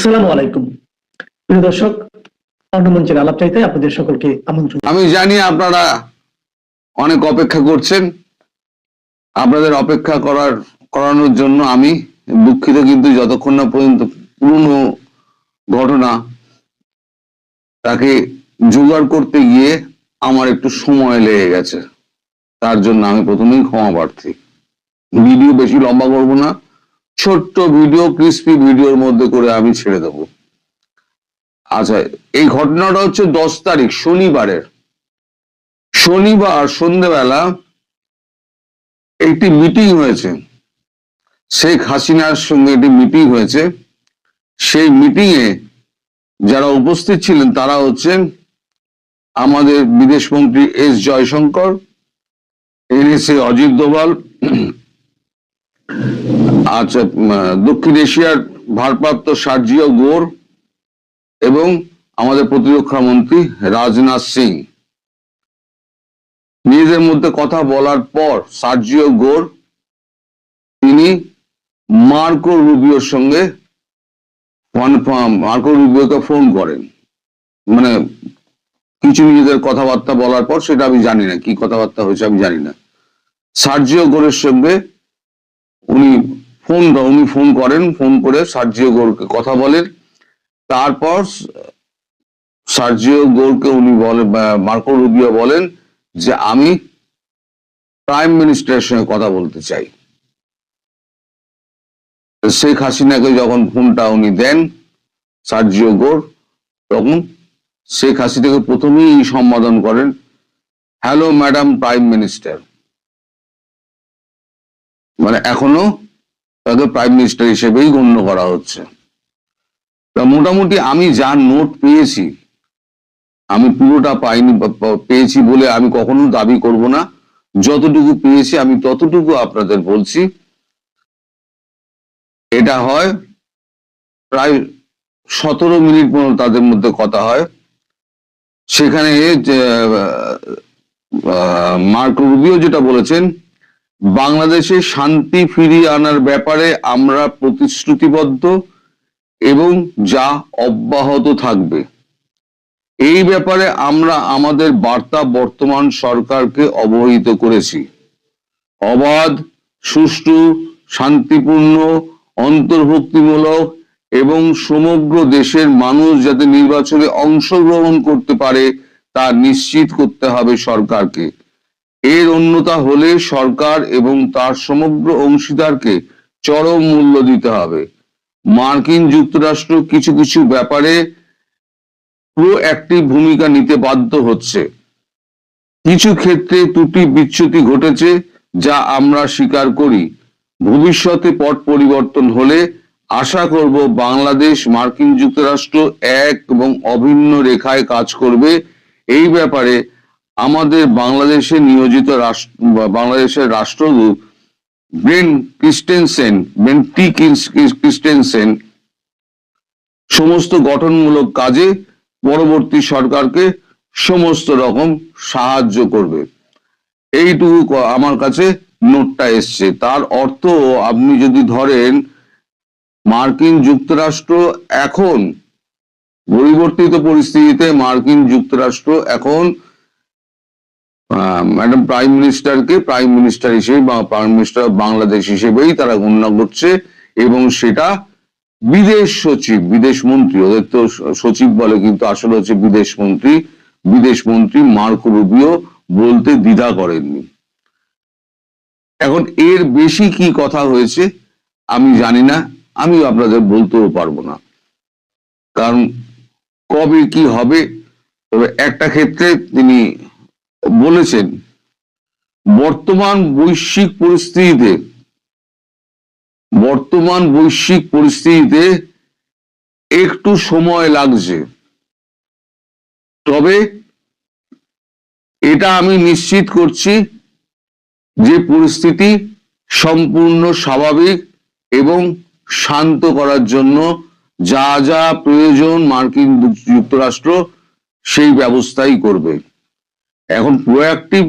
আসসালামু আলাইকুম প্রিয় দর্শক, অন্যমঞ্চের আলাপ চাইতে আপনাদের সকলকে আমন্ত্রণ। আমি জানি আপনারা অনেক অপেক্ষা করছেন। আপনাদের অপেক্ষা করানোর জন্য আমি দুঃখিত, কিন্তু যতক্ষণ না পর্যন্ত পুরনো ঘটনা তাকে জোগাড় করতে গিয়ে আমার একটু সময় লেগে গেছে, তার জন্য আমি প্রথমেই ক্ষমা প্রার্থী। ভিডিও বেশি লম্বা করব না, ছোট্ট ভিডিও, ক্রিস্পি ভিডিওর মধ্যে করে আমি ছেড়ে দেবো। আচ্ছা, এই ঘটনাটা হচ্ছে 10 তারিখ শনিবার সন্ধ্যেবেলা একটি মিটিং হয়েছে, শেখ হাসিনার সঙ্গে একটি মিটিং হয়েছে। সেই মিটিং এ যারা উপস্থিত ছিলেন তারা হচ্ছেন আমাদের বিদেশমন্ত্রী এস জয়শঙ্কর, এনএসএ অজিত দোভাল, আচ্ছা দক্ষিণ এশিয়ার ভারপ্রাপ্ত সার্জিও গোর এবং আমাদের প্রতিরক্ষা মন্ত্রী রাজনাথ সিং। নিজেদের মধ্যে কথা বলার পর সার্জিও গোর তিনি মার্কো রুবিওর সঙ্গে মার্কো রুবিওকে ফোন করেন, মানে কিছু নিজেদের কথাবার্তা বলার পর, সেটা আমি জানি না কি কথাবার্তা হয়েছে, আমি জানি না। সার্জিও গোরের সঙ্গে উনি ফোন করেন, ফোন করে সার্জিও গোরকে কথা বলেন। তারপর সার্জিও গোরকে উনি বলেন, মার্কো রুবিও বলেন যে আমি প্রাইম মিনিস্টারের সঙ্গে কথা বলতে চাই। শেখ হাসিনাকে যখন ফোনটা উনি দেন সার্জিও গোর, তখন শেখ হাসিনাকে প্রথমেই সম্বোধন করেন, হ্যালো ম্যাডাম প্রাইম মিনিস্টার, মানে এখনো তাকে প্রাইম মিনিস্টার হিসেবেই গণ্য করা হচ্ছে। তা মোটামুটি আমি যা নোট পেয়েছি, আমি পুরোটা পাইনি, পেয়েছি বলে আমি কখনো দাবি করব না, যতটুকু পেয়েছি আমি ততটুকু আপনাদের বলছি। এটা হয় প্রায় 17 মিনিট পর্যন্ত তাদের মধ্যে কথা হয়। সেখানে মার্কো রুবিও যেটা বলেছেন, বাংলাদেশে শান্তি ফিরিয়ে আনার ব্যাপারে আমরা প্রতিশ্রুতিবদ্ধ এবং যা অব্যাহত থাকবে। এই ব্যাপারে আমরা আমাদের বার্তা বর্তমান সরকারকে অবহিত করেছি। অবাধ, সুষ্ঠু, শান্তিপূর্ণ, অন্তর্ভুক্তিমূলক এবং সমগ্র দেশের মানুষ যাতে নির্বাচনে অংশগ্রহণ করতে পারে তা নিশ্চিত করতে হবে সরকারকে। এর অন্যথা হলে সরকার এবং তার সমগ্র অংশীদারকে চরম মূল্য দিতে হবে। মার্কিন যুক্তরাষ্ট্র কিছু কিছু ব্যাপারে প্রোঅ্যাক্টিভ ভূমিকা নিতে বাধ্য হচ্ছে। কিছু ক্ষেত্রে ত্রুটি বিচ্যুতি ঘটেছে যা আমরা স্বীকার করি। ভবিষ্যতে পট পরিবর্তন হলে আশা করব বাংলাদেশ মার্কিন যুক্তরাষ্ট্র এক এবং অভিন্ন রেখায় কাজ করবে। এই ব্যাপারে আমাদের বাংলাদেশে নিয়োজিত বাংলাদেশের রাষ্ট্রদূত বেন টি ক্রিস্টেনসেন সমস্ত গঠনমূলক কাজে পরবর্তী সরকারকে সমস্ত রকম সাহায্য করবে। এইটুকু আমার কাছে নোটটা এসছে। তার অর্থ আপনি যদি ধরেন মার্কিন যুক্তরাষ্ট্র এখন পরিবর্তিত পরিস্থিতিতে মার্কিন যুক্তরাষ্ট্র এখন ম্যাডাম প্রাইম মিনিস্টারকে প্রাইম মিনিস্টার হিসেবে বা প্রাইম মিনিস্টার বাংলাদেশ হিসেবেই তারা গণ্য করছে, এবং সেটা বিদেশ সচিব, বিদেশ মন্ত্রী, ওদের তো সচিব বলে কিন্তু আসলে হচ্ছে বিদেশ মন্ত্রী মার্কো রুবিও বলতে দ্বিধা করেননি। এখন এর বেশি কি কথা হয়েছে আমি জানি না, আমি আপনাদের বলতেও পারবো না, কারণ কবে কি হবে। তবে একটা ক্ষেত্রে তিনি বলেছেন, বর্তমান বৈশ্বিক পরিস্থিতিতে একটু সময় লাগছে, তবে এটা আমি নিশ্চিত করছি যে পরিস্থিতি সম্পূর্ণ স্বাভাবিক এবং শান্ত করার জন্য যা যা প্রয়োজন মার্কিন যুক্তরাষ্ট্র সেই ব্যবস্থাই করবে। এখন প্রোঅ্যাক্টিভ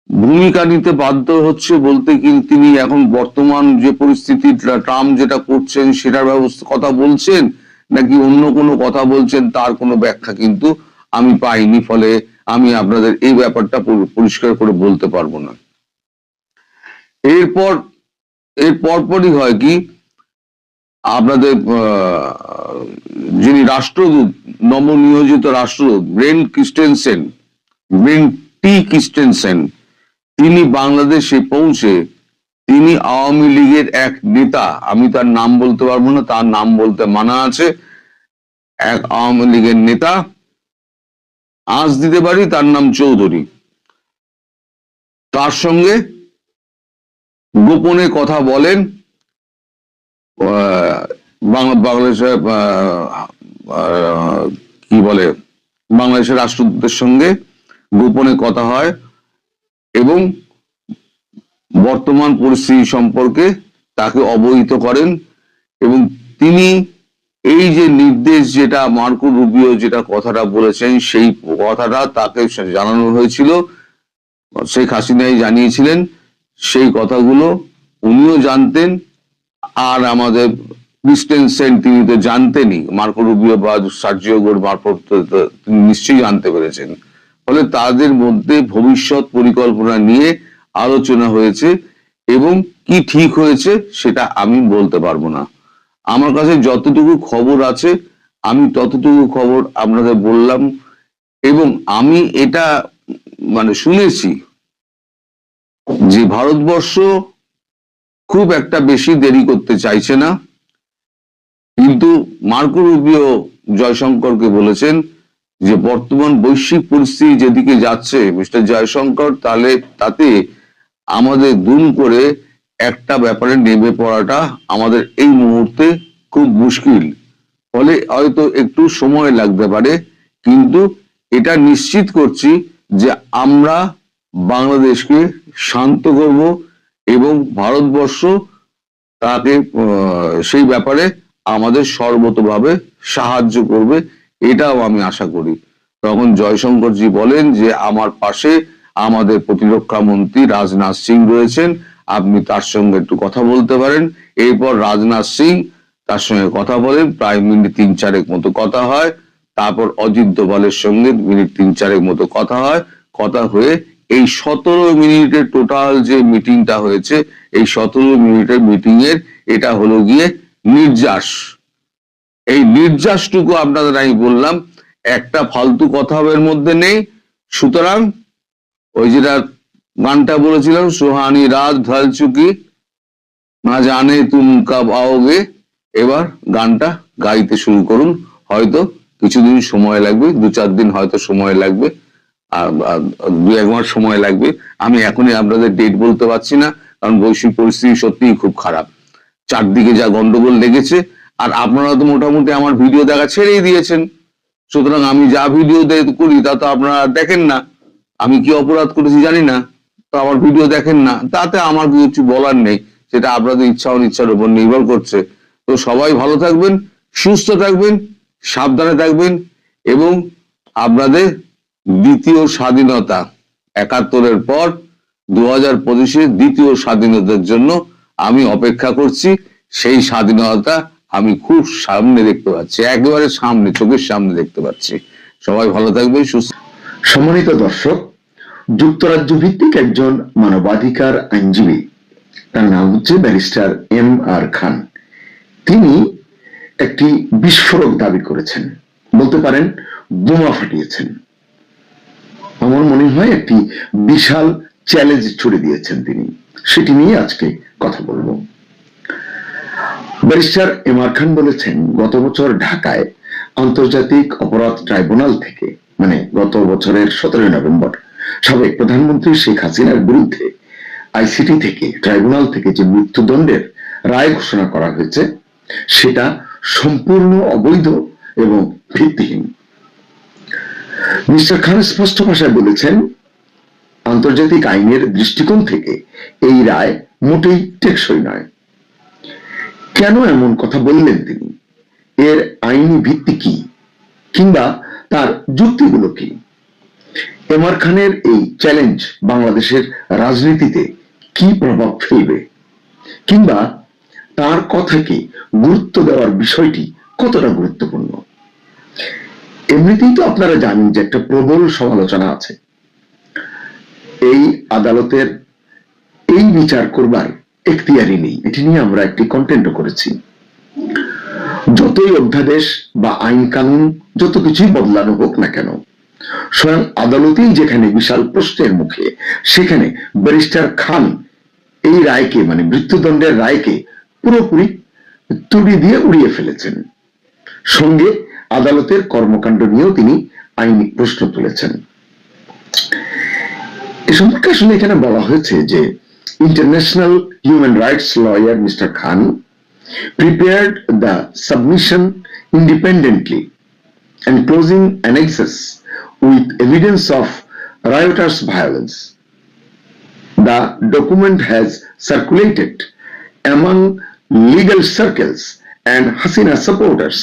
ভূমিকা নিতে বাধ্য হচ্ছে বলতে তিনি এখন বর্তমান যে পরিস্থিতি ট্রাম্প যেটা করছেন সেটার কথা বলছেন, নাকি অন্য কোনো কথা বলছেন তার কোনো ব্যাখ্যা কিন্তু আমি পাইনি, ফলে আমি আপনাদের এই ব্যাপারটা পরিষ্কার করে বলতে পারবো না। এর পরপরই হয় কি, আপনাদের যিনি রাষ্ট্রদূত, নবনিয়োজিত রাষ্ট্রদূত ব্রেন টি ক্রিস্টেনসেন, তিনি বাংলাদেশে পৌঁছে তিনি আওয়ামী লীগের এক নেতা, আমি তার নাম বলতে পারবো না, তার নাম বলতে মানা আছে, এক আওয়ামী লীগের নেতা, আজ দিতে পারি তার নাম চৌধুরী, তার সঙ্গে গোপনে কথা বলেন। বাংলাদেশের কি বলে, বাংলাদেশের রাষ্ট্রদূতের সঙ্গে গোপনে কথা হয় এবং বর্তমান পরিস্থিতি সম্পর্কে তাকে অবহিত করেন। এবং তিনি এই যে নির্দেশ, যেটা মার্কো রুবিও যেটা কথাটা বলেছেন, সেই কথাটা তাকে জানানো হয়েছিল, শেখ হাসিনাই জানিয়েছিলেন, সেই কথাগুলো উনিও জানতেন, আর আমাদের ক্রিস্টেনসেন তিনি তো জানতেনই, মার্কো রুবিও বা সার্জিও গোর মারফত তিনি নিশ্চয়ই জানতে পেরেছেন। ফলে তাদের মধ্যে ভবিষ্যৎ পরিকল্পনা নিয়ে আলোচনা হয়েছে, এবং কি ঠিক হয়েছে সেটা আমি বলতে পারবো না। আমার কাছে যতটুকু খবর আছে আমি ততটুকু খবর আপনাদের বললাম, এবং আমি এটা শুনেছি যে ভারতবর্ষ খুব একটা বেশি দেরি করতে চাইছে না, কিন্তু মার্কো রুবিও জয়শঙ্করকে বলেছেন যে বর্তমান বৈশ্বিক পরিস্থিতি যেদিকে যাচ্ছে মিস্টার জয়শঙ্কর, তাহলে তাতে আমাদের দুম করে একটা ব্যাপারে নেমে পড়াটা আমাদের এই মুহূর্তে খুব মুশকিল, ফলে হয়তো একটু সময় লাগতে পারে, কিন্তু এটা নিশ্চিত করছি যে আমরা বাংলাদেশকে শান্ত করব এবং ভারতবর্ষ তাকে সেই ব্যাপারে আমাদের সর্বতভাবে সাহায্য করবে, এটাও আমি আশা করি। তখন জয়শঙ্করজি বলেন যে আমার পাশে আমাদের প্রতিরক্ষা মন্ত্রী রাজনাথ সিং রয়েছেন, আপনি তার সঙ্গে একটু কথা বলতে পারেন। এরপর রাজনাথ সিং তার সঙ্গে কথা বলেন, প্রায় মিনিট 3-4 মতো কথা হয়। তারপর অজিত দোভালের সঙ্গে মিনিট 3-4 মতো কথা হয়। কথা হয়ে এই 17 মিনিটের টোটাল যে মিটিংটা হয়েছে, এই 17 মিনিটের মিটিং এর এটা হলো গিয়ে নির্যাস। এই নির্যাসটুকু আপনাদের আমি বললাম, একটা ফালতু কথা এর মধ্যে নেই। সুতরাং ওই যেটা গানটা বলেছিলাম, সুহানি রাত ঢল চুকি না জানে তুম কব आओगे, এবার গানটা গাইতে শুরু করুন। হয়তো কিছুদিন সময় লাগবে, 2-4 দিন হয়তো সময় লাগবে, আর 2-1 মাস সময় লাগবে। আমি এখনই আপনাদের ডেট বলতে পারছি না, কারণ বৈশ্বিক পরিস্থিতি সত্যিই খুব খারাপ, চারদিকে যা গন্ডগোল লেগেছে। আর আপনারা তো মোটামুটি আমার ভিডিও দেখা ছেড়েই দিয়েছেন, সুতরাং আমি যা ভিডিও করি তা তো আপনারা দেখেন না। আমি কি অপরাধ করেছি জানি না, তো আমার ভিডিও দেখেন না, তাতে আমার কিছু বলার নেই, সেটা আপনাদের ইচ্ছা অনিচ্ছার উপর নির্ভর করছে। তো সবাই ভালো থাকবেন, সুস্থ থাকবেন, সাবধানে থাকবেন, এবং আপনাদের দ্বিতীয় স্বাধীনতা 71-এর পর 2025-এর দ্বিতীয় স্বাধীনতার জন্য আমি অপেক্ষা করছি। সেই স্বাধীনতা আমি খুব সামনে দেখতে পাচ্ছি, একেবারে সামনে, চোখের সামনে দেখতে পাচ্ছি। সবাই ভালো থাকবেন, সুস্থ। সম্মানিত দর্শক, যুক্তরাজ্য ভিত্তিক একজন মানবাধিকার আইনজীবী, তার নাম হচ্ছে ব্যারিস্টার MR খান, তিনি একটি বিস্ফোরক দাবি করেছেন, বলতে পারেন বোমা ফাটিয়েছেন। আমার মনে হয় একটি বিশাল চ্যালেঞ্জ ছুড়ে দিয়েছেন তিনি, সেটি নিয়ে আজকে কথা বলবো। ব্যারিস্টার MR খান বলেছেন, গত বছর ঢাকায় আন্তর্জাতিক অপরাধ ট্রাইব্যুনাল থেকে, গত বছরের 17 নভেম্বর সাবেক প্রধানমন্ত্রী শেখ হাসিনার বিরুদ্ধে ICT থেকে, ট্রাইব্যুনাল থেকে যে মৃত্যুদণ্ডের রায় ঘোষণা করা হয়েছে, সেটা সম্পূর্ণ অবৈধ এবং ভিত্তিহীন। মিস্টার খান স্পষ্ট ভাষায় বলেছেন, আন্তর্জাতিক আইনের দৃষ্টিকোণ থেকে এই রায় মোটেই টেকসই নয়। কেন এমন কথা বললেন তিনি? এর আইনি ভিত্তি কি, কিংবা তার যুক্তিগুলো কি? MR খানের এই চ্যালেঞ্জ বাংলাদেশের রাজনীতিতে কি প্রভাব ফেলবে, কিংবা তার কথাকে গুরুত্ব দেওয়ার বিষয়টি কতটা গুরুত্বপূর্ণ। এমনিতেই তো আপনারা জানেন যে একটা প্রবল সমালোচনা আছে এই আদালতের এই বিচার করবার এখতিয়ারই নেই। এটি নিয়ে আমরা একটি কন্টেন্টও করেছি। যতই অধ্যাদেশ বা আইন কানুন যত কিছুই বদলানো হোক না কেন, স্বয়ং আদালতেই যেখানে বিশাল প্রশ্নের মুখে, সেখানে ব্যারিস্টার খান এই রায়কে মানে মৃত্যুদণ্ডের রায়কে পুরোপুরি তুড়ি দিয়ে উড়িয়ে ফেলেছেন। সঙ্গে আদালতের কর্মকাণ্ড নিয়েও তিনি আইনি প্রশ্ন তুলেছেন। এ সম্পর্কে আসলে এখানে বলা হয়েছে যে international human rights lawyer mister Khan prepared the submission independently and closing annexes with evidence of riotous violence. The document has circulated among legal circles and Hasina supporters,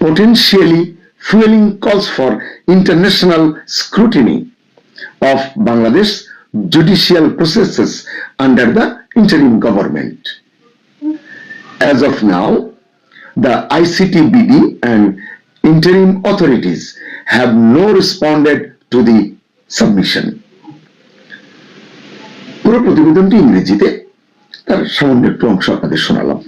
potentially fueling calls for international scrutiny of Bangladesh judicial processes under the interim government. As of now, the ICTBD and interim authorities have no responded to the submission. পুরো প্রতিবেদনটি ইংরেজিতে, তার সামান্য একটু অংশ আপনাদের শোনালাম।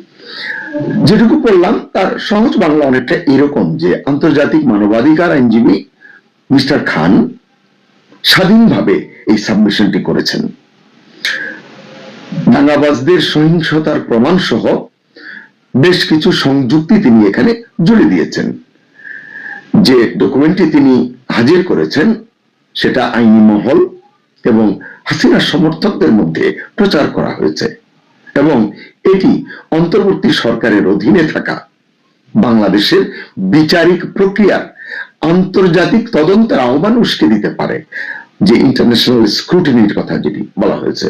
যেটুকু পড়লাম তার সহজ বাংলা অনেকটা এরকম যে আন্তর্জাতিক মানবাধিকার আইনজীবী মিস্টার খান স্বাধীনভাবে এই সাবমিশনটি করেছেন। দাঙ্গাবাজদের সহিংসতার প্রমাণ সহ বেশ কিছু সংযুক্তি তিনি এখানে জুড়ে দিয়েছেন। যে ডকুমেন্টটি তিনি হাজির করেছেন সেটা আইনি মহল এবং হাসিনা সমর্থকদের মধ্যে প্রচার করা হয়েছে এবং এটি অন্তর্বর্তী সরকারের অধীনে থাকা বাংলাদেশের বিচারিক প্রক্রিয়ার আন্তর্জাতিক তদন্তের আহ্বান উস্কে দিতে পারে, যে ইন্টারন্যাশনাল স্ক্রুটিনির কথা যেটি বলা হয়েছে।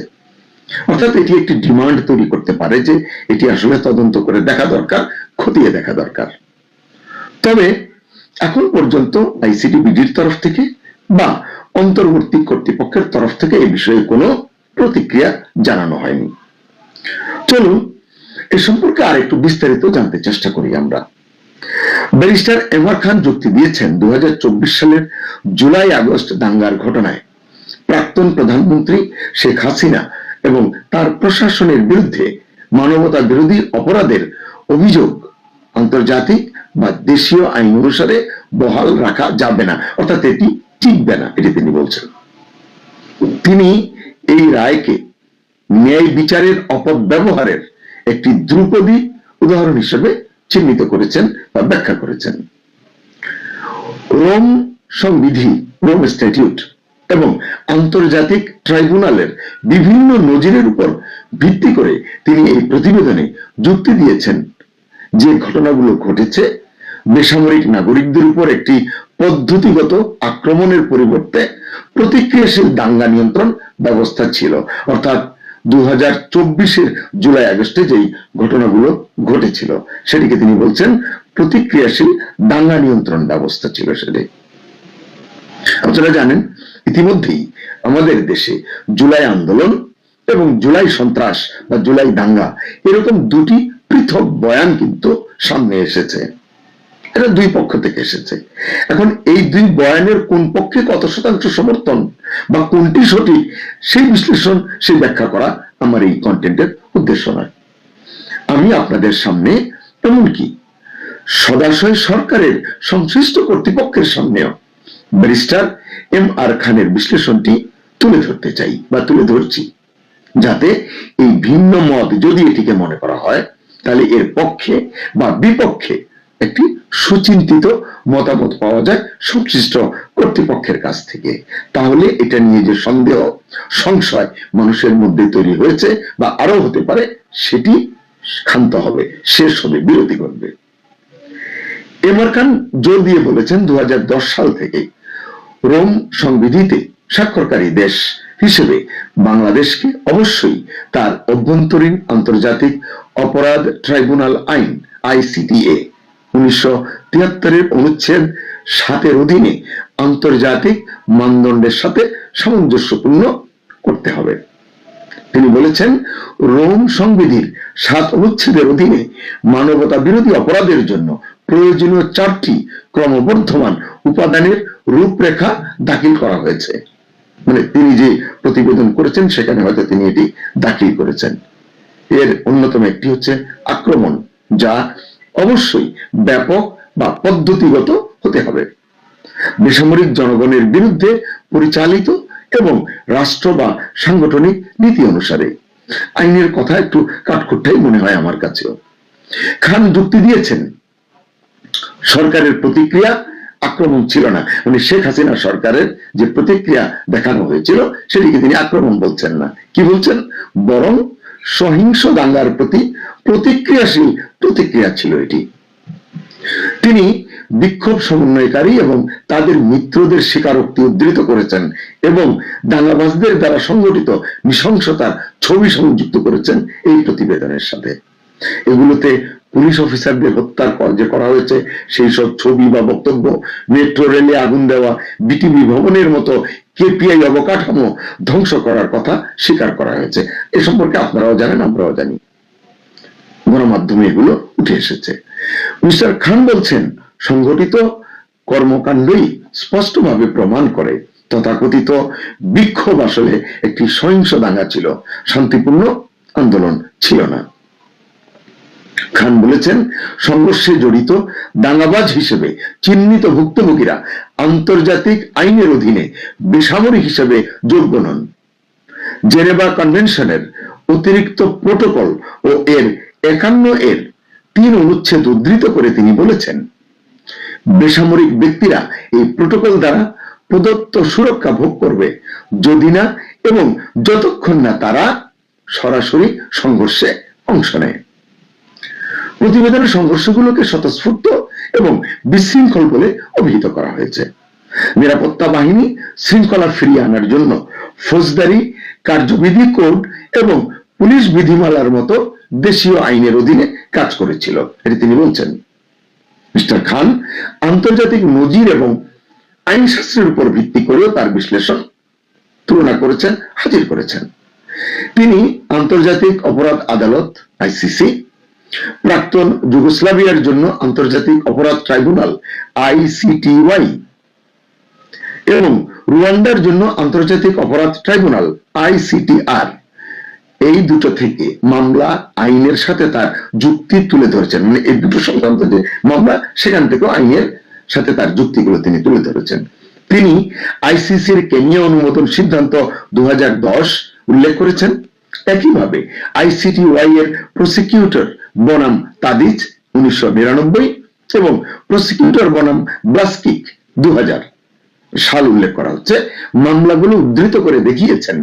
অর্থাৎ এটি একটি ডিমান্ড তৈরি করতে পারে যে এটি আসলে তদন্ত করে দেখা দরকার, খতিয়ে দেখা দরকার। তবে এখন পর্যন্ত আইসিটিবিডির তরফ থেকে বা অন্তর্বর্তী কর্তৃপক্ষের তরফ থেকে এই বিষয়ে কোনো প্রতিক্রিয়া জানানো হয়নি। চলুন এ সম্পর্কে আর একটু বিস্তারিত জানতে চেষ্টা করি আমরা। ব্যারিস্টার এমআর খান যুক্তি দিয়েছেন 2024 সালের জুলাই আগস্ট দাঙ্গার ঘটনায় প্রাক্তন প্রধানমন্ত্রী শেখ হাসিনা এবং তার প্রশাসনের বিরুদ্ধে মানবতা বিরোধী অপরাধের অভিযোগ আন্তর্জাতিক বা দেশীয় আইন অনুসারে বহাল রাখা যাবে না, অর্থাৎ এটি টিকবে না, এটি তিনি বলছেন। তিনি এই রায়কে ন্যায় বিচারের অপব্যবহারের একটি ধ্রুপদী উদাহরণ হিসেবে চিহ্নিত করেছেন বা ব্যাখ্যা করেছেন। রোম সংবিধি, রোম স্ট্যাটিউট এবং আন্তর্জাতিক ট্রাইব্যুনালের বিভিন্ন নজিরের উপর ভিত্তি করে তিনি এই প্রতিবেদনে যুক্তি দিয়েছেন যে ঘটনাগুলো ঘটেছে বেসামরিক নাগরিকদের উপর একটি পদ্ধতিগত আক্রমণের পরিবর্তে প্রতিক্রিয়াশীল দাঙ্গা নিয়ন্ত্রণ ব্যবস্থা ছিল। অর্থাৎ 2024 জুলাই আগস্টে যেই ঘটনাগুলো ঘটেছিল সেটিকে তিনি বলছেন প্রতিক্রিয়াশীল দাঙ্গা নিয়ন্ত্রণ ব্যবস্থা ছিল সেটি। আপনারা জানেন ইতিমধ্যেই আমাদের দেশে জুলাই আন্দোলন এবং জুলাই সন্ত্রাস বা জুলাই দাঙ্গা এরকম দুটি পৃথক বয়ান কিন্তু সামনে এসেছে। এটা দুই পক্ষ থেকে এসেছে। এখন এই দুই বয়ানের কোন পক্ষে কত শতাংশ সমর্থন বা কোনটি সঠিক সেই বিশ্লেষণ, সেই ব্যাখ্যা করা আমার এই কন্টেন্টের উদ্দেশ্য নয়। আমি আপনাদের সামনে এমনকি সদাশয় সরকারের সংশ্লিষ্ট কর্তৃপক্ষের সামনেও ব্যারিস্টার এমআর খানের বিশ্লেষণটি তুলে ধরতে চাই বা তুলে ধরছি, যাতে এই ভিন্ন মত যদি এটিকে মনে করা হয় তাহলে এর পক্ষে বা বিপক্ষে একটি সুচিন্তিত মতামত পাওয়া যায় সংশ্লিষ্ট কর্তৃপক্ষের কাছ থেকে। তাহলে এটা নিয়ে যে সন্দেহ সংশয় মানুষের মধ্যে তৈরি হয়েছে বা আরো হতে পারে সেটি ক্ষান্ত হবে, শেষ হবে, বিরতি করবে। এমআর খান জোর দিয়ে বলেছেন 2010 সাল থেকে রোম সংবিধিতে স্বাক্ষরকারী দেশ হিসেবে বাংলাদেশকে অবশ্যই তার অভ্যন্তরীণ আন্তর্জাতিক অপরাধ ট্রাইব্যুনাল আইন আইসিটিএ 1973 অনুচ্ছেদ 7 অধীনে আন্তর্জাতিক মানদণ্ডের সাথে সামঞ্জস্যপূর্ণ করতে হবে। তিনি বলেছেন, রোম সংবিধির 7 অনুচ্ছেদের অধীনে মানবতা বিরোধী অপরাধের জন্য প্রয়োজনীয় 4টি ক্রমবর্ধমান উপাদানের রূপরেখা দাখিল করা হয়েছে। মানে তিনি যে প্রতিবেদন করেছেন সেখানে হয়তো তিনি এটি দাখিল করেছেন। এর অন্যতম একটি হচ্ছে আক্রমণ, যা অবশ্যই ব্যাপক বা পদ্ধতিগত হতে হবে, বেসামরিক জনগণের বিরুদ্ধে পরিচালিত এবং রাষ্ট্র বা সাংগঠনিক নীতি অনুসারে। আইনের কথা একটু কাঠখুট্টাই মনে হয় আমার কাছেও। খান যুক্তি দিয়েছেন, সরকারের প্রতিক্রিয়া আক্রমণ ছিল না, মানে শেখ হাসিনা সরকারের যে প্রতিক্রিয়া দেখানো হয়েছিল সেটিকে তিনি আক্রমণ বলছেন না। কি বলছেন? বরং সহিংস দাঙ্গার প্রতি প্রতিক্রিয়াশীল প্রতিক্রিয়া ছিল এটি। তিনি বিক্ষোভ সমন্বয়কারী এবং তাদের মিত্রদের স্বীকারোক্তি উদ্ধৃত করেছেন এবং দাঙ্গাবাজদের দ্বারা সংগঠিত নৃশংসতার ছবি সংযুক্ত করেছেন এই প্রতিবেদনের সাথে। এগুলোতে পুলিশ অফিসারদের হত্যার যে করা হয়েছে সেই সব ছবি বা বক্তব্য, মেট্রো রেলে আগুন দেওয়া, বিটিভি ভবনের মতো কেপিআই অবকাঠামো ধ্বংস করার কথা স্বীকার করা হয়েছে। এ সম্পর্কে আপনারাও জানেন, আমরাও জানি, গণমাধ্যমে এগুলো উঠে এসেছে। মিস্টার খান বলছেন, সংগঠিত কর্মকাণ্ডই স্পষ্টভাবে প্রমাণ করে তথাকথিত বিক্ষোভ আসলে একটি সহিংস দাঙ্গা ছিল, শান্তিপূর্ণ আন্দোলন ছিল না। খান বলেছেন, সংঘর্ষে জড়িত দাঙ্গাবাজ হিসেবে চিহ্নিত ভুক্তভোগীরা আন্তর্জাতিক আইনের অধীনে বেসামরিক হিসেবে যোগ্য নন। জেনেভা কনভেনশনের অতিরিক্ত প্রোটোকল ও এর 51 3 অনুচ্ছেদ উদ্ধৃত করে তিনি বলেছেন, বেসামরিক ব্যক্তিরা এই প্রোটোকল দ্বারা প্রদত্ত সুরক্ষা ভোগ করবে যদি না এবং যতক্ষণ না তারা সরাসরি সংঘর্ষে অংশ নেয়। প্রতিবেদনের সংঘর্ষগুলোকে স্বতঃস্ফূর্ত এবং বিশৃঙ্খল বলে অভিহিত করা হয়েছে। নিরাপত্তা বাহিনী শৃঙ্খলা ফিরিয়ে আনার জন্য ফৌজদারি কার্যবিধি কোড এবং পুলিশ বিধিমালার মতো দেশীয় আইনের অধীনে কাজ করেছিল, এটি তিনি বলছেন। মিস্টার খান আন্তর্জাতিক নজির এবং আইনশাস্ত্রের উপর ভিত্তি করেও তার বিশ্লেষণ তুলনা করেছেন, হাজির করেছেন। তিনি আন্তর্জাতিক অপরাধ আদালত আইসিসি, প্রাক্তন যুগোস্লাভিয়ার জন্য আন্তর্জাতিক অপরাধ ট্রাইব্যুনাল আইসিটিওয়াই এবং রুয়ান্ডার জন্য আন্তর্জাতিক অপরাধ ট্রাইব্যুনাল আইসিটিআর, এই দুটো থেকে মামলা আইনের সাথে তার যুক্তি তুলে ধরেছেন। মানে এই দুটো সংক্রান্ত যে মামলা সেখান থেকেও আইনের সাথে তার যুক্তিগুলো তিনি তুলে ধরেছেন। তিনি আইসিসির কেনিয়া অনুমোদন সিদ্ধান্ত 2010 উল্লেখ করেছেন। একইভাবে আইসিটিওয়াই এর প্রসিকিউটর বনাম তাদিজ 1999 এবং প্রসিকিউটর বনাম ব্লাস্কিক 2000 সাল উল্লেখ করা হচ্ছে। মামলাগুলো উদ্ধৃত করে দেখিয়েছেন,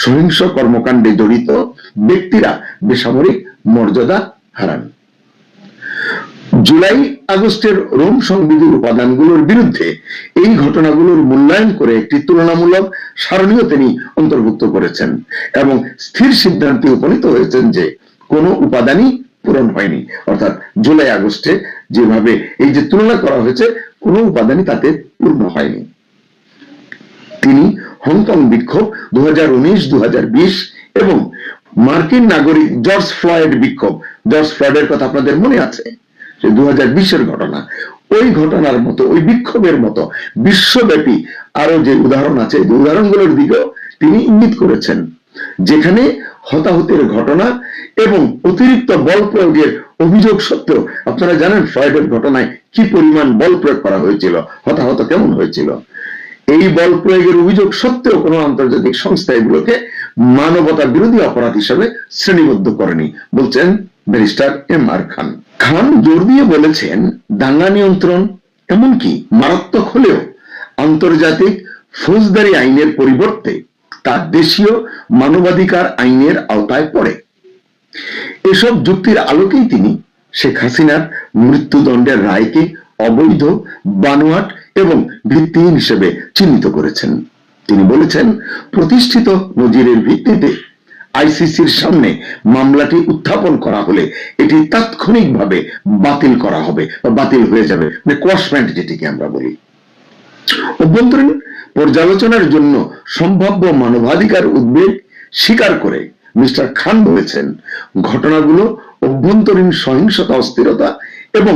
সহিংস কর্মকাণ্ডে জড়িত ব্যক্তিরা বেসামরিক মর্যাদা হারান। জুলাই আগস্টের রোম সংবিধির উপাদানগুলোর বিরুদ্ধে এই ঘটনাগুলোর মূল্যায়ন করে একটি তুলনামূলক সারণীও তিনি অন্তর্ভুক্ত করেছেন এবং স্থির সিদ্ধান্তে উপনীত হয়েছেন যে কোনো উপাদানই পূরণ হয়নি। অর্থাৎ জুলাই আগস্টে যেভাবে এই যে তুলনা করা হয়েছে, কোনো উপাদানই তাতে পূর্ণ হয়নি। তিনি হংকং বিক্ষোভ 2019, 2020 এবং মার্কিন নাগরিক জর্জ ফ্লয়েড বিক্ষোভ, জর্জ ফ্লয়েডের কথা আপনাদের মনে আছে, 2020 ঘটনা, ওই ঘটনার মতো, ওই বিক্ষোভের মতো বিশ্বব্যাপী আরো যে উদাহরণ আছে, এই উদাহরণগুলোর দিকেও তিনি ইঙ্গিত করেছেন, যেখানে হতাহতের ঘটনা এবং অতিরিক্ত বল প্রয়োগের অভিযোগ সত্ত্বেও, আপনারা জানেন ফ্লয়েডের ঘটনায় কি পরিমাণ বল প্রয়োগ করা হয়েছিল, হতাহত কেমন হয়েছিল। এই বল প্রয়োগের অভিযোগ সত্ত্বেও কোনো আন্তর্জাতিক সংস্থা এগুলোকে মানবতা বিরোধী অপরাধ হিসেবে শ্রেণীবদ্ধ করেনি, বলছেন ব্যারিস্টার এম.আর. খান। খান জোর দিয়ে বলেছেন, দাঙ্গা নিয়ন্ত্রণ এমনকি মারাত্মক হলেও আন্তর্জাতিক ফৌজদারি আইনের পরিবর্তে তা দেশীয় মানবাধিকার আইনের আওতায় পড়ে। এসব যুক্তির আলোকেই তিনি শেখ হাসিনার মৃত্যুদণ্ডের রায়কে অবৈধ, বানোয়াট এবং ভিত্তিহীন হিসেবে চিহ্নিত করেছেন। তিনি বলেছেন, প্রতিষ্ঠিত নজিরের ভিত্তিতে আইসিসির সামনে মামলাটি উত্থাপন করা হলে এটি তাৎক্ষণিকভাবে বাতিল করা হবে বা বাতিল হয়ে যাবে, মানে কোয়াশমেন্ট যেটিকে আমরা বলি। অভ্যন্তরীণ পর্যালোচনার জন্য সম্ভাব্য মানবাধিকার উদ্বেগ স্বীকার করে মিস্টার খান বলেছেন, ঘটনাগুলো অভ্যন্তরীণ সহিংসতা, অস্থিরতা এবং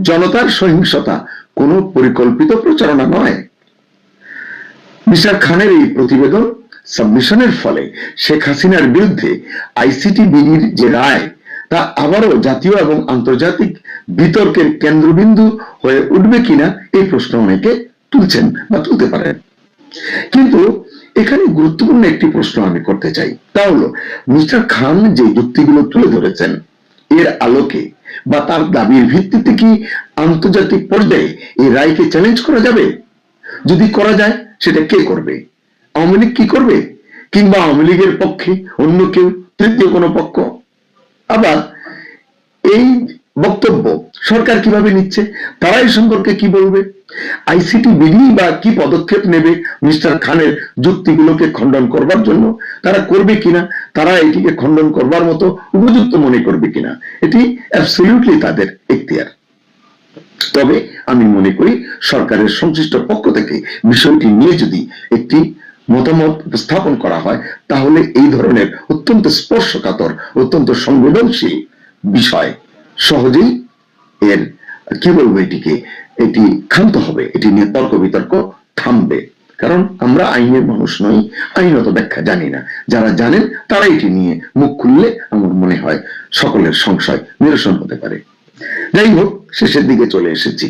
জনতার সহিংসতা কোনো পরিকল্পিত প্রচারণা নয়। মিস্টার খানের এই প্রতিবেদন সাবমিশনের ফলে শেখ হাসিনার বিরুদ্ধে আইসিটি বিডির যে রায়, তা আবারও জাতীয় এবং আন্তর্জাতিক বিতর্কের কেন্দ্রবিন্দু হয়ে উঠবে কিনা এই প্রশ্ন অনেকে তুলছেন বা তুলতে পারেন। কিন্তু এখানে গুরুত্বপূর্ণ একটি প্রশ্ন আমি করতে চাই, তা হলো মিস্টার খান যে যুক্তিগুলো তুলে ধরেছেন, এর আলোকে বা তার দাবির ভিত্তিতে কি আন্তর্জাতিক পর্যায়ে এই রায়কে চ্যালেঞ্জ করা যাবে? যদি করা যায়, সেটা কে করবে? আওয়ামী লীগ কি করবে, কিংবা আওয়ামী লীগের পক্ষে অন্য কেউ, তৃতীয় কোনো পক্ষ? আবার এই বক্তব্য সরকার কিভাবে নিচ্ছে, তারা এই সম্পর্কে কি বলবে? আইসিটি বিডি বা কি পদক্ষেপ নেবে মিস্টার খানের যুক্তিগুলোকে খণ্ডন করবার জন্য? তারা করবে কিনা, তারা এটিকে খণ্ডন করবার মতো উপযুক্ত মনে করবে কিনা, এটি অ্যাবসলিউটলি তাদের এখতিয়ার। তবে আমি মনে করি সরকারের সংশ্লিষ্ট পক্ষ থেকে বিষয়টি নিয়ে যদি একটি মতামত উপস্থাপন করা হয়, তাহলে এই ধরনের অত্যন্ত স্পর্শকাতর, অত্যন্ত সংবেদনশীল বিষয় সহজেই এর কি বলবো, এটি ক্ষান্ত হবে, এটি নিয়ে তর্ক বিতর্ক থামবে। কারণ আমরা আইনের মানুষ নই, আইনত ব্যাখ্যা জানি না। যারা জানেন তারা এটি নিয়ে মুখ খুললে আমার মনে হয় সকলের সংশয় নিরসন হতে পারে। যাই হোক, শেষের দিকে চলে এসেছি।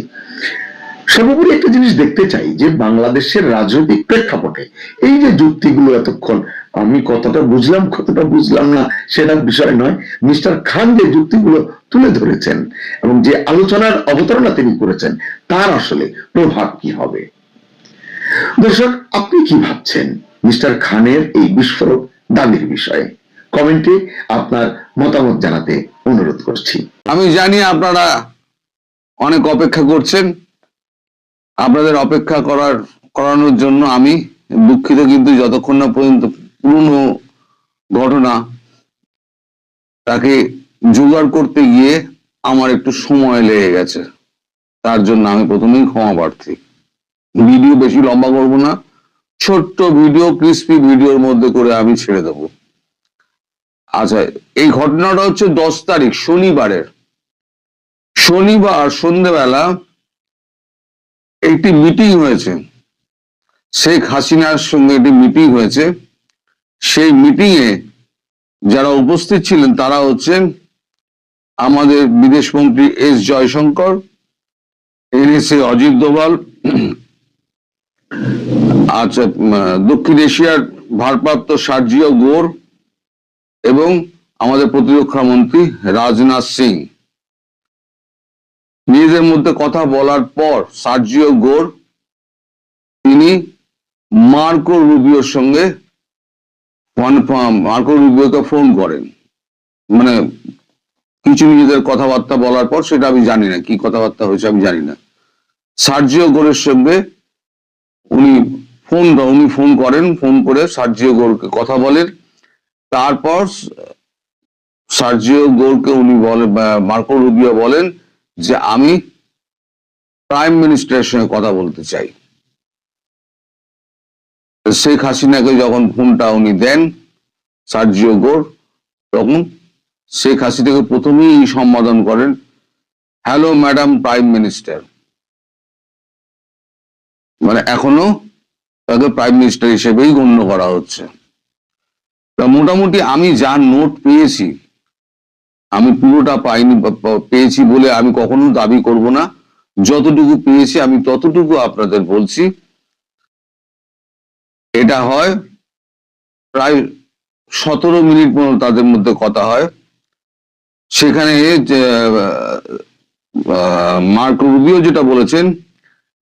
সর্বোপরি একটা জিনিস দেখতে চাই যে বাংলাদেশের রাজনৈতিক প্রেক্ষাপটে এই যে যুক্তিগুলো এতক্ষণ আমি কতটা বুঝলাম কতটা বুঝলাম না সেটা বিষয় নয়, মিস্টার খান যে যুক্তিগুলো তুলে ধরেছেন এবং যে আলোচনার অবতারণা তিনি করেছেন, তার আসলে প্রভাব কি হবে? দর্শক, আপনি কি ভাবছেন মিস্টার খানের এই বিস্ফোরক দাবির বিষয়ে? কমেন্টে আপনার মতামত জানাতে অনুরোধ করছি। আমি জানি আপনারা অনেক অপেক্ষা করছেন, আপনাদের অপেক্ষা করানোর জন্য আমি দুঃখিত, কিন্তু যতক্ষণ না পর্যন্ত পুরনো ঘটনা তাকে জোগাড় করতে গিয়ে আমার একটু সময় লেগে গেছে, তার জন্য আমি প্রথমেই ক্ষমা প্রার্থী। ভিডিও বেশি লম্বা করব না, ছোট্ট ভিডিও, ক্রিস্পি ভিডিওর মধ্যে করে আমি ছেড়ে দেব। আচ্ছা, এই ঘটনাটা হচ্ছে 10 তারিখ শনিবার সন্ধ্যেবেলা একটি মিটিং হয়েছে, শেখ হাসিনার সঙ্গে একটি মিটিং হয়েছে। সেই মিটিং এ যারা উপস্থিত ছিলেন তারা হচ্ছেন আমাদের বিদেশমন্ত্রী এস জয়শঙ্কর, এনএসএ অজিত দোভাল, আচ্ছা দক্ষিণ এশিয়ার ভারপ্রাপ্ত সার্জিও গোর এবং আমাদের প্রতিরক্ষা মন্ত্রী রাজনাথ সিং। নিজেদের মধ্যে কথা বলার পর সার্জিও গোর তিনি মার্কো রুবিওর সঙ্গে মার্কো রুবিওকে ফোন করেন, মানে কিছু নিজেদের কথাবার্তা বলার পর, সেটা আমি জানি না কি কথাবার্তা হয়েছে, আমি জানি না। সার্জিও গোরের সঙ্গে উনি ফোন করেন, ফোন করে সার্জিও গোরকে কথা বলেন। তারপর সার্জিও গোরকে উনি বলেন, মার্কো রুবিও বলেন যে আমি প্রাইম মিনিস্টারের সঙ্গে কথা বলতে চাই। শেখ হাসিনাকে যখন ফোনটা উনি দেন সার্জিও গোর, তখন শেখ হাসিনাকে প্রথমেই সম্বোধন করেন, হ্যালো ম্যাডাম প্রাইম মিনিস্টার, মানে এখনো তাকে প্রাইম মিনিস্টার হিসেবেই গণ্য করা হচ্ছে। মোটামুটি আমি যা নোট পেয়েছি, আমি পুরোটা পাইনি, পেয়েছি বলে আমি কখনো দাবি করব না, যতটুকু পেয়েছি আমি ততটুকু আপনাদের বলছি। এটা হয় প্রায় 17 মিনিট পর্যন্ত তাদের মধ্যে কথা হয়। সেখানে মার্কো রুবিও যেটা বলেছেন,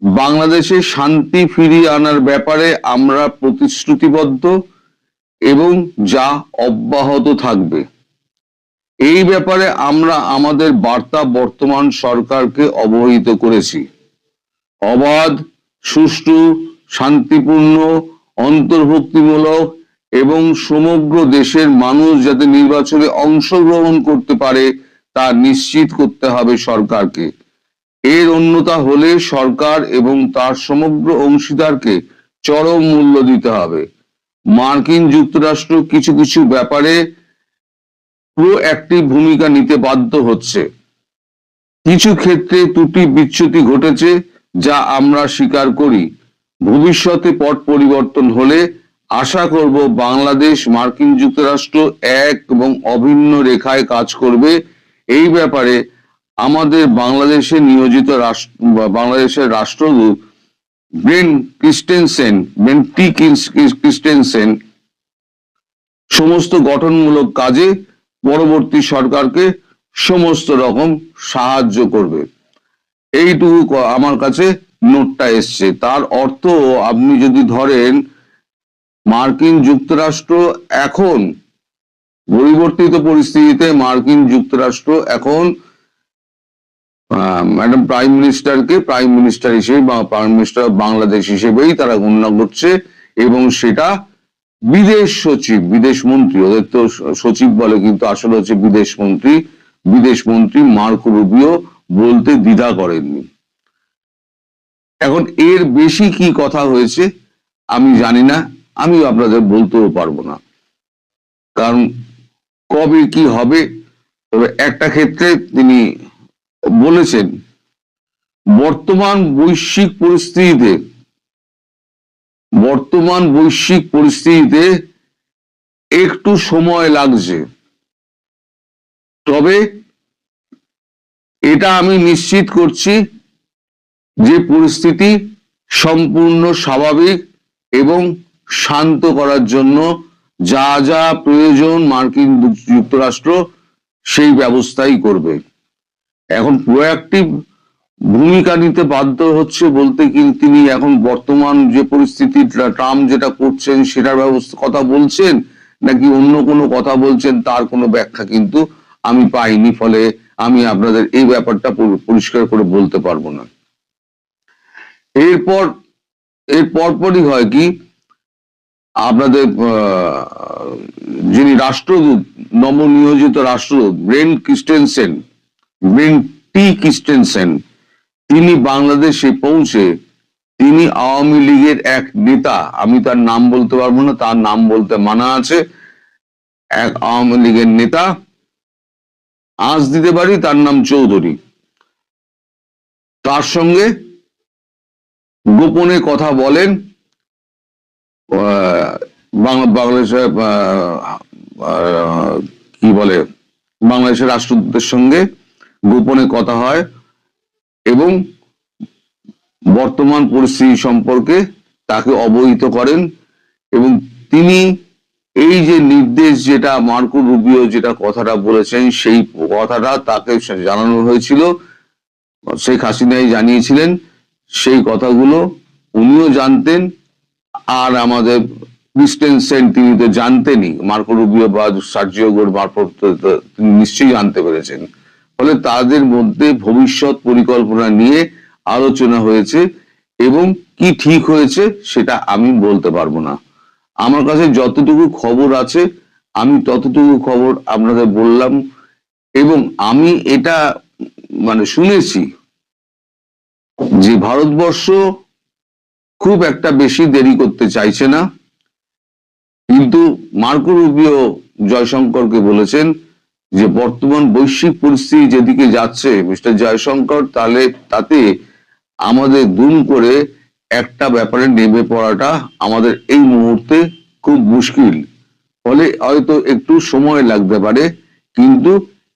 বাংলাদেশে শান্তি ফিরিয়ে আনার ব্যাপারে আমরা প্রতিশ্রুতিবদ্ধ এবং যা অব্যাহত থাকবে। এই ব্যাপারে আমরা আমাদের বার্তা বর্তমান সরকারকে অবহিত করেছি। অবাধ, সুষ্ঠু, শান্তিপূর্ণ, অন্তর্ভুক্তিমূলক এবং সমগ্র দেশের মানুষ যাতে নির্বাচনে অংশগ্রহণ করতে পারে তা নিশ্চিত করতে হবে সরকারকে। এর অন্যথা হলে সরকার এবং তার সমগ্র অংশীদারকে চরম মূল্য দিতে হবে। মার্কিন যুক্তরাষ্ট্র কিছু কিছু ব্যাপারে প্রোঅ্যাক্টিভ ভূমিকা নিতে বাধ্য হচ্ছে। কিছু ক্ষেত্রে ত্রুটি বিচ্যুতি ঘটেছে, যা আমরা স্বীকার করি। ভবিষ্যতে পট পরিবর্তন হলে আশা করব বাংলাদেশ মার্কিন যুক্তরাষ্ট্র এক এবং অভিন্ন রেখায় কাজ করবে। এই ব্যাপারে আমাদের বাংলাদেশে নিয়োজিত বাংলাদেশের রাষ্ট্রদূত বেন ক্রিস্টেনসেন সমস্ত গঠনমূলক কাজে পরবর্তী সরকারকে সমস্ত রকম সাহায্য করবে। এইটুকু আমার কাছে নোটটা এসছে। তার অর্থ আপনি যদি ধরেন মার্কিন যুক্তরাষ্ট্র এখন পরিবর্তিত পরিস্থিতিতে মার্কিন যুক্তরাষ্ট্র এখন ম্যাডাম প্রাইম মিনিস্টারকে প্রাইম মিনিস্টার হিসেবে বা প্রাইম মিনিস্টার বাংলাদেশ হিসেবেই তারা গণ্য করছে, এবং সেটা বিদেশ সচিব, বিদেশ মন্ত্রী, ওদের তো সচিব বলে কিন্তু আসলে হচ্ছে বিদেশ মন্ত্রী মার্কো রুবিও বলতে দ্বিধা করেননি। এখন এর বেশি কি কথা হয়েছে আমি জানি না, আমি আপনাদের বলতেও পারবো না, কারণ কবে কি হবে। তবে একটা ক্ষেত্রে তিনি বলেছেন বর্তমান বৈশ্বিক পরিস্থিতিতে একটু সময় লাগছে, তবে এটা আমি নিশ্চিত করছি যে পরিস্থিতি সম্পূর্ণ স্বাভাবিক এবং শান্ত করার জন্য যা যা প্রয়োজন মার্কিন যুক্তরাষ্ট্র সেই ব্যবস্থাই করবে। এখন প্রোঅ্যাক্টিভ ভূমিকা নিতে বাধ্য হচ্ছে বলতে কি তিনি এখন বর্তমান যে পরিস্থিতি ট্রাম্প যেটা করছেন সেটার কথা বলছেন নাকি অন্য কোনো কথা বলছেন তার কোনো ব্যাখ্যা কিন্তু আমি পাইনি, ফলে আমি আপনাদের এই ব্যাপারটা পরিষ্কার করে বলতে পারবো না। এর পরপরই হয় কি, আপনাদের যিনি রাষ্ট্রদূত, নবনিয়োজিত রাষ্ট্রদূত ব্রেন টি ক্রিস্টেনসেন, তিনি বাংলাদেশে পৌঁছে তিনি আওয়ামী লীগের এক নেতা, আমি তার নাম বলতে পারবো না, তার নাম বলতে মানা আছে, এক আওয়ামী লীগের নেতা, আঁচ দিতে পারি তার নাম চৌধুরী, তার সঙ্গে গোপনে কথা বলেন। বাংলাদেশের কি বলে বাংলাদেশের রাষ্ট্রদূতের সঙ্গে গোপনে কথা হয় এবং বর্তমান পরিস্থিতি সম্পর্কে তাকে অবহিত করেন, এবং তিনি এই যে নির্দেশ যেটা মার্কো রুবিও যেটা কথাটা বলেছেন সেই কথাটা তাকে জানানো হয়েছিল, শেখ হাসিনাই জানিয়েছিলেন, সেই কথাগুলো উনিও জানতেন, আর আমাদের ক্রিস্টেনসেন তিনি তো জানতেনই, মার্কো রুবিও বা সার্জিও গোর মারফত তিনি নিশ্চয়ই জানতে পেরেছেন। ফলে তাদের মধ্যে ভবিষ্যৎ পরিকল্পনা নিয়ে আলোচনা হয়েছে, এবং কি ঠিক হয়েছে সেটা আমি বলতে পারবো না। আমার কাছে যতটুকু খবর আছে আমি ততটুকু খবর আপনাদের বললাম, এবং আমি এটা শুনেছি যে ভারতবর্ষ খুব একটা বেশি দেরি করতে চাইছে না, কিন্তু মার্কো রুবিও জয়শঙ্করকে বলেছেন যে বর্তমান বৈশ্বিক পরিস্থিতি যেদিকে যাচ্ছে মিস্টার জয়শঙ্কর, তাহলে তাতে আমাদের দুম করে একটা ব্যাপারে নেমে পড়াটা আমাদের এই মুহূর্তে খুব মুশকিল, ফলে হয়তো একটু সময় লাগতে পারে, কিন্তু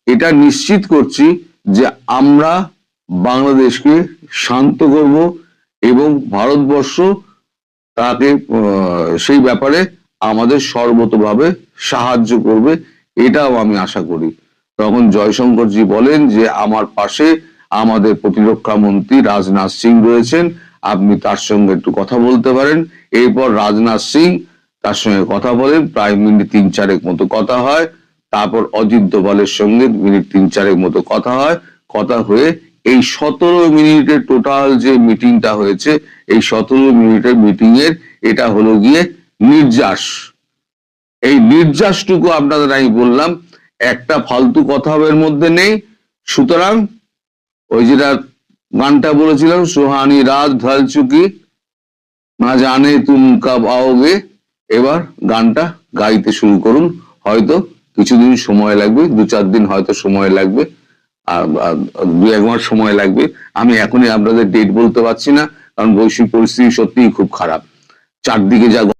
এটা নিশ্চিত করছি যে আমরা বাংলাদেশকে শান্ত করব এবং ভারতবর্ষ তাকে সেই ব্যাপারে আমাদের সর্বতভাবে সাহায্য করবে, এটাও আমি আশা করি। তখন জয়শঙ্করজি বলেন যে আমার পাশে আমাদের প্রতিরক্ষা মন্ত্রী রাজনাথ সিং রয়েছেন, আপনি তার সঙ্গে একটু কথা বলতে পারেন। এরপর রাজনাথ সিং তার সঙ্গে কথা বলেন, প্রায় মিনিট 3-4 মতো কথা হয়। তারপর অজিত দোভালের সঙ্গে মিনিট 3-4 মতো কথা হয়। কথা হয়ে এই 17 মিনিটের টোটাল যে মিটিংটা হয়েছে, এই 17 মিনিটের মিটিং এর এটা হলো গিয়ে নির্যাস। এই নির্যাসটুকু আপনাদের আমি বললাম, একটা ফালতু কথা এর মধ্যে নেই। সুতরাং ওই যেটা গানটা বলেছিলাম, সুহানি রাত ঢল চুকি না জানে তুম কব आओगे, এবার গানটা গাইতে শুরু করুন, হয়তো কিছুদিন সময় লাগবে, 2-4 দিন হয়তো সময় লাগবে, আর 2-1 মাস সময় লাগবে। আমি এখনই আপনাদের ডেট বলতে পারছি না, কারণ বৈশ্বিক পরিস্থিতি সত্যিই খুব খারাপ। চারদিকে যা